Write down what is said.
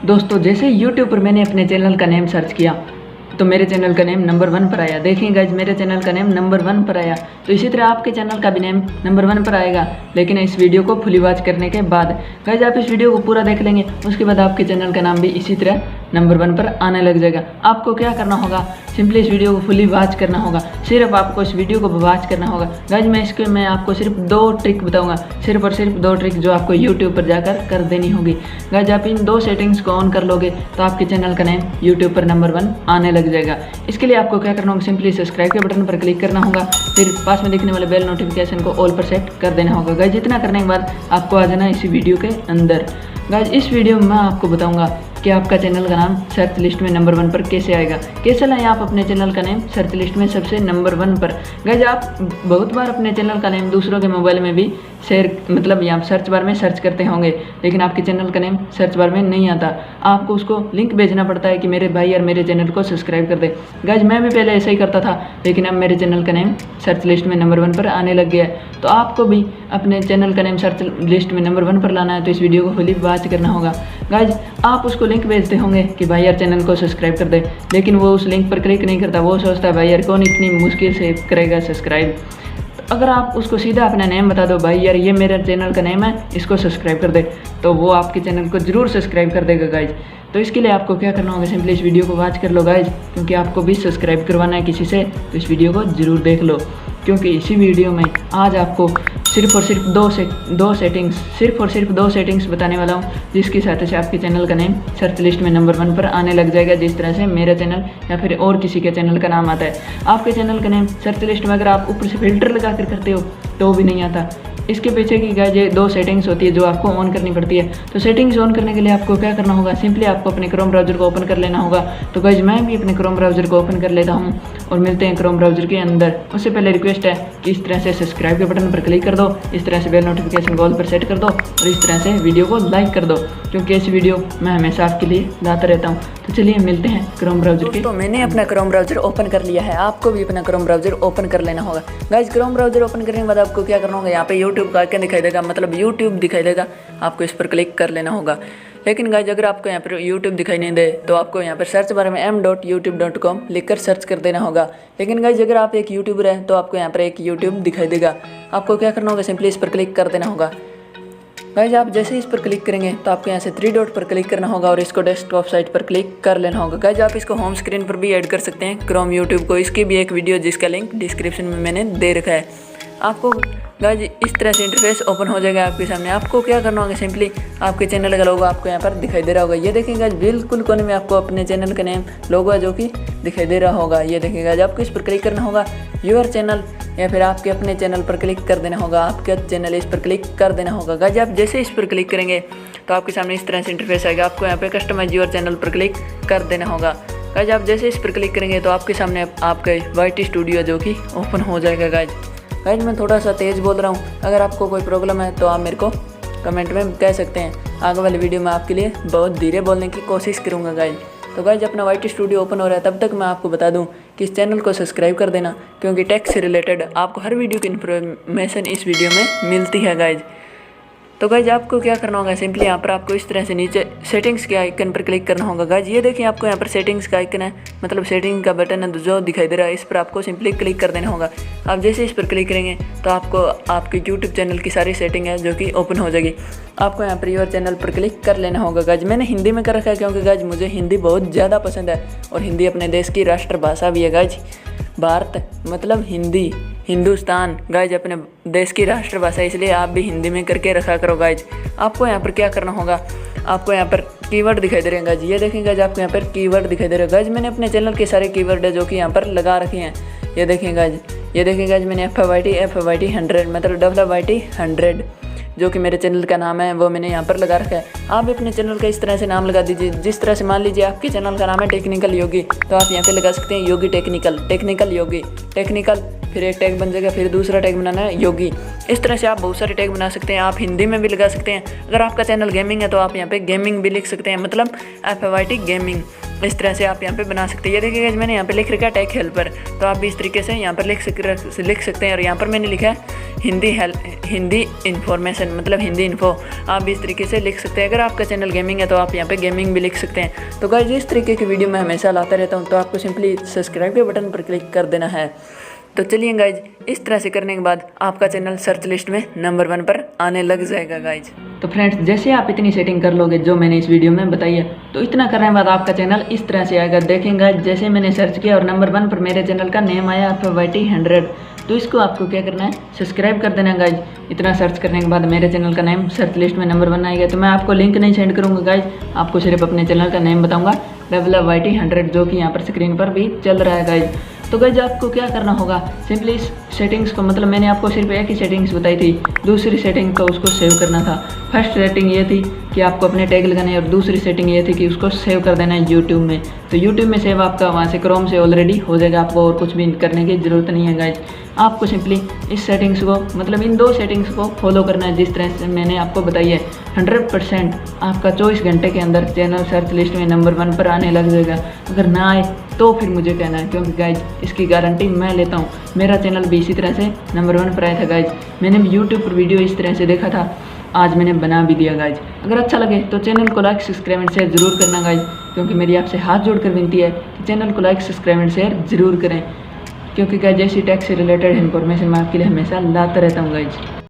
दोस्तों जैसे यूट्यूब पर मैंने अपने चैनल का नेम सर्च किया तो मेरे चैनल का नेम नंबर 1 पर आया। देखिए गाइज मेरे चैनल का नेम नंबर 1 पर आया, तो इसी तरह आपके चैनल का भी नेम नंबर 1 पर आएगा, लेकिन इस वीडियो को फुली वॉच करने के बाद। गाइज आप इस वीडियो को पूरा देख लेंगे, उसके बाद आपके चैनल का नाम भी इसी तरह नंबर 1 पर आने लग जाएगा। आपको क्या करना होगा, सिंपली इस वीडियो को फुली वॉच करना होगा, सिर्फ आपको इस वीडियो को वॉच करना होगा। गाइज मैं आपको सिर्फ 2 ट्रिक बताऊंगा, सिर्फ और सिर्फ 2 ट्रिक जो आपको यूट्यूब पर जाकर कर देनी होगी। गाइज आप इन 2 सेटिंग्स को ऑन कर लोगे तो आपके चैनल का नेम यूट्यूब पर नंबर 1 आने लग जाएगा। इसके लिए आपको क्या करना होगा, सिंपली सब्सक्राइब के बटन पर क्लिक करना होगा, फिर पास में दिखने वाले बेल नोटिफिकेशन को ऑल पर सेट कर देना होगा। गाइज इतना करने के बाद आपको आ जाना इसी वीडियो के अंदर। गाइज इस वीडियो में मैं आपको बताऊंगा कि आपका चैनल का नाम सर्च लिस्ट में नंबर 1 पर कैसे आएगा, कैसे लाएं आप अपने चैनल का नेम सर्च लिस्ट में सबसे नंबर 1 पर। गाइज आप बहुत बार अपने चैनल का नेम दूसरों के मोबाइल में भी यहाँ सर्च बार में सर्च करते होंगे, लेकिन आपके चैनल का नेम सर्च बार में नहीं आता। आपको उसको लिंक भेजना पड़ता है कि मेरे भाई यार मेरे चैनल को सब्सक्राइब कर दे। गाइज मैं भी पहले ऐसा ही करता था, लेकिन अब मेरे चैनल का नेम सर्च लिस्ट में नंबर 1 पर आने लग गया है। तो आपको भी अपने चैनल का नेम सर्च लिस्ट में नंबर 1 पर लाना है, तो इस वीडियो को फुली वॉच करना होगा। गाइज आप उसको लिंक भेजते होंगे कि भाई यार चैनल को सब्सक्राइब कर दे, लेकिन वो उस लिंक पर क्लिक नहीं करता। वो सोचता है भाई यार कौन इतनी मुश्किल से करेगा सब्सक्राइब। तो अगर आप उसको सीधा अपना नेम बता दो, भाई यार ये मेरे चैनल का नेम है, इसको सब्सक्राइब कर दे, तो वो आपके चैनल को जरूर सब्सक्राइब कर देगा। गाइज तो इसके लिए आपको क्या करना होगा, सिंपली इस वीडियो को वॉच कर लो गाइज, क्योंकि आपको भी सब्सक्राइब करवाना है किसी से, तो इस वीडियो को जरूर देख लो, क्योंकि इसी वीडियो में आज आपको सिर्फ और सिर्फ दो सेटिंग्स बताने वाला हूँ, जिसकी सहायता से आपके चैनल का नेम सर्च लिस्ट में नंबर 1 पर आने लग जाएगा। जिस तरह से मेरा चैनल या फिर और किसी के चैनल का नाम आता है, आपके चैनल का नेम सर्च लिस्ट में अगर आप ऊपर से फिल्टर लगा कर करते हो तो भी नहीं आता। इसके पीछे की गाइज ये 2 सेटिंग्स होती है जो आपको ऑन करनी पड़ती है। तो सेटिंग्स ऑन करने के लिए आपको क्या करना होगा, सिंपली आपको अपने क्रोम ब्राउज़र को ओपन कर लेना होगा। तो गाइज मैं भी अपने क्रोम ब्राउज़र को ओपन कर लेता हूँ और मिलते हैं क्रोम ब्राउज़र के अंदर। उससे पहले रिक्वेस्ट है कि इस तरह से सब्सक्राइब के बटन पर क्लिक कर दो, इस तरह से बेल नोटिफिकेशन को ऑल पर सेट कर दो और इस तरह से वीडियो को लाइक कर दो, क्योंकि ऐसी वीडियो मैं हमेशा आपके लिए लाता रहता हूँ। तो चलिए मिलते हैं क्रोम ब्राउज़र के। तो मैंने अपना क्रोम ब्राउज़र ओपन कर लिया है, आपको भी अपना क्रोम ब्राउज़र ओपन कर लेना होगा। गाइज क्रोम ब्राउज़र ओपन करने के बाद आपको क्या करना होगा, यहाँ पे यूट्यूब का आइकन दिखाई देगा, मतलब यूट्यूब दिखाई देगा, आपको इस पर क्लिक कर लेना होगा। लेकिन गाइज अगर आपको यहाँ पर यूट्यूब दिखाई नहीं दे तो आपको यहाँ पर सर्च बार में m.youtube.com लिखकर सर्च कर देना होगा। लेकिन गाइज अगर आप एक यूट्यूबर हैं तो आपको यहाँ पर एक यूट्यूब दिखाई देगा। आपको क्या करना होगा, सिंपली इस पर क्लिक कर देना होगा। गाइज आप जैसे इस पर क्लिक करेंगे तो आपको यहाँ से 3 डॉट पर क्लिक करना होगा और इसको डेस्कटॉप साइट पर क्लिक कर लेना होगा। गाइज आप इसको होम स्क्रीन पर भी ऐड कर सकते हैं क्रोम यूट्यूब को, इसकी भी एक वीडियो जिसका लिंक डिस्क्रिप्शन में मैंने दे रखा है। आपको गाइज इस तरह से इंटरफेस ओपन हो जाएगा आपके सामने। आपको क्या करना होगा, सिंपली आपके चैनल का लोगो आपको यहाँ पर दिखाई दे रहा होगा। ये देखिए गाइज बिल्कुल कोने में आपको अपने चैनल का नेम लोगो है जो कि दिखाई दे रहा होगा। ये देखिए गाइज आपको इस पर क्लिक करना होगा, योर चैनल, या फिर आपके अपने चैनल पर क्लिक कर देना होगा। आपका चैनल इस पर क्लिक कर देना होगा। गाइज आप जैसे इस पर क्लिक करेंगे तो आपके सामने इस तरह से इंटरफेस आएगा। आपको यहाँ पे कस्टमाइज योर चैनल पर क्लिक कर देना होगा। गाइज आप जैसे इस पर क्लिक करेंगे तो आपके सामने आपका वाईटी स्टूडियो जो कि ओपन हो जाएगा। गाइज मैं थोड़ा सा तेज़ बोल रहा हूँ, अगर आपको कोई प्रॉब्लम है तो आप मेरे को कमेंट में कह सकते हैं। आगे वाली वीडियो में आपके लिए बहुत धीरे बोलने की कोशिश करूँगा। गाइज तो गाइज अपना वाईटी स्टूडियो ओपन हो रहा है, तब तक मैं आपको बता दूं कि इस चैनल को सब्सक्राइब कर देना, क्योंकि टेक से रिलेटेड आपको हर वीडियो की इन्फॉर्मेशन इस वीडियो में मिलती है। गाइज तो गाइज आपको क्या करना होगा, सिंपली यहाँ पर आपको इस तरह से नीचे सेटिंग्स के आइकन पर क्लिक करना होगा। गाइज ये देखिए आपको यहाँ पर सेटिंग्स का आइकन है, मतलब सेटिंग का बटन है जो दिखाई दे रहा है, इस पर आपको सिंपली क्लिक कर देना होगा। आप जैसे इस पर क्लिक करेंगे तो आपको आपके यूट्यूब चैनल की सारी सेटिंग है जो कि ओपन हो जाएगी। आपको यहाँ पर योर चैनल पर क्लिक कर लेना होगा। गाइज मैंने हिंदी में कर रखा है, क्योंकि गाइज मुझे हिंदी बहुत ज़्यादा पसंद है और हिंदी अपने देश की राष्ट्रभाषा भी है। गाइज भारत मतलब हिंदी, हिंदुस्तान गाइज अपने देश की राष्ट्रभाषा, इसलिए आप भी हिंदी में करके रखा करो। गाइज आपको यहाँ पर क्या करना होगा, आपको यहाँ पर कीवर्ड दिखाई दे रहे हैं। गाइज ये देखें गाइज आपको यहाँ पर कीवर्ड दिखाई दे रहे हैं। गाइज मैंने अपने चैनल के सारे कीवर्ड है जो कि यहाँ पर लगा रखे हैं। ये देखें गाइज मैंने FYT 100 मतलब WYT 100 जो कि मेरे चैनल का नाम है वो मैंने यहाँ पर लगा रखा है। आप भी अपने चैनल का इस तरह से नाम लगा दीजिए। जिस तरह से मान लीजिए आपके चैनल का नाम है टेक्निकल योगी, तो आप यहाँ पे लगा सकते हैं योगी टेक्निकल योगी टेक्निकल, फिर एक टैग बन जाएगा, फिर दूसरा टैग बनाना है योगी। इस तरह से आप बहुत सारे टैग बना सकते हैं। आप हिंदी में भी लगा सकते हैं। अगर आपका चैनल गेमिंग है तो आप यहाँ पे गेमिंग भी लिख सकते हैं, मतलब FYT गेमिंग। इस तरह से आप यहाँ पे बना सकते हैं। ये देखिए गाइज मैंने यहाँ पे लिख रखा है टेक हेल्पर, तो आप भी इस तरीके से यहाँ पर लिख सकते हैं। और यहाँ पर मैंने लिखा है हिंदी इन्फॉर्मेशन, मतलब हिंदी इन्फो, आप भी इस तरीके से लिख सकते हैं। अगर आपका चैनल गेमिंग है तो आप यहाँ पे गेमिंग भी लिख सकते हैं। तो गाइज इस तरीके की वीडियो मैं हमेशा लाता रहता हूँ, तो आपको सिंपली सब्सक्राइब के बटन पर क्लिक कर देना है। तो चलिए गाइज, इस तरह से करने के बाद आपका चैनल सर्च लिस्ट में नंबर 1 पर आने लग जाएगा गाइज। तो फ्रेंड्स, जैसे आप इतनी सेटिंग कर लोगे जो मैंने इस वीडियो में बताई है, तो इतना करने के बाद आपका चैनल इस तरह से आएगा। देखेंगे जैसे मैंने सर्च किया और नंबर 1 पर मेरे चैनल का नेम आया YT100, तो इसको आपको क्या करना है, सब्सक्राइब कर देना गाइज। इतना सर्च करने के बाद मेरे चैनल का नेम सर्च लिस्ट में नंबर 1 आएगा। तो मैं आपको लिंक नहीं सेंड करूँगा गाइज, आपको सिर्फ अपने चैनल का नेम बताऊँगा, YT100, जो कि यहाँ पर स्क्रीन पर भी चल रहा है गाइज। तो गाइज आपको क्या करना होगा, सिंपली इस सेटिंग्स को, मतलब मैंने आपको सिर्फ एक ही सेटिंग्स बताई थी, दूसरी सेटिंग को उसको सेव करना था। फर्स्ट सेटिंग ये थी कि आपको अपने टैग लगाने हैं और दूसरी सेटिंग ये थी कि उसको सेव कर देना है यूट्यूब में। तो यूट्यूब में सेव आपका वहाँ से क्रोम से ऑलरेडी हो जाएगा, आपको और कुछ भी करने की ज़रूरत नहीं है गाइज। आपको सिंपली इस सेटिंग्स को, मतलब इन 2 सेटिंग्स को फॉलो करना है जिस तरह से मैंने आपको बताई है। 100% आपका 24 घंटे के अंदर चैनल सर्च लिस्ट में नंबर 1 पर आने लग जाएगा। अगर ना आए तो फिर मुझे कहना है, क्योंकि गाइज इसकी गारंटी मैं लेता हूँ। मेरा चैनल भी इसी तरह से नंबर 1 पर आया था गाइज। मैंने भी यूट्यूब पर वीडियो इस तरह से देखा था, आज मैंने बना भी दिया गाइज। अगर अच्छा लगे तो चैनल को लाइक, सब्सक्राइब एंड शेयर जरूर करना गाइज, क्योंकि मेरी आपसे हाथ जोड़कर विनती है कि चैनल को लाइक, सब्सक्राइब एंड शेयर जरूर करें, क्योंकि गाइज ऐसी टैक्स से रिलेटेड इन्फॉर्मेशन मैं आपके लिए हमेशा लाता रहता हूँ गाइज।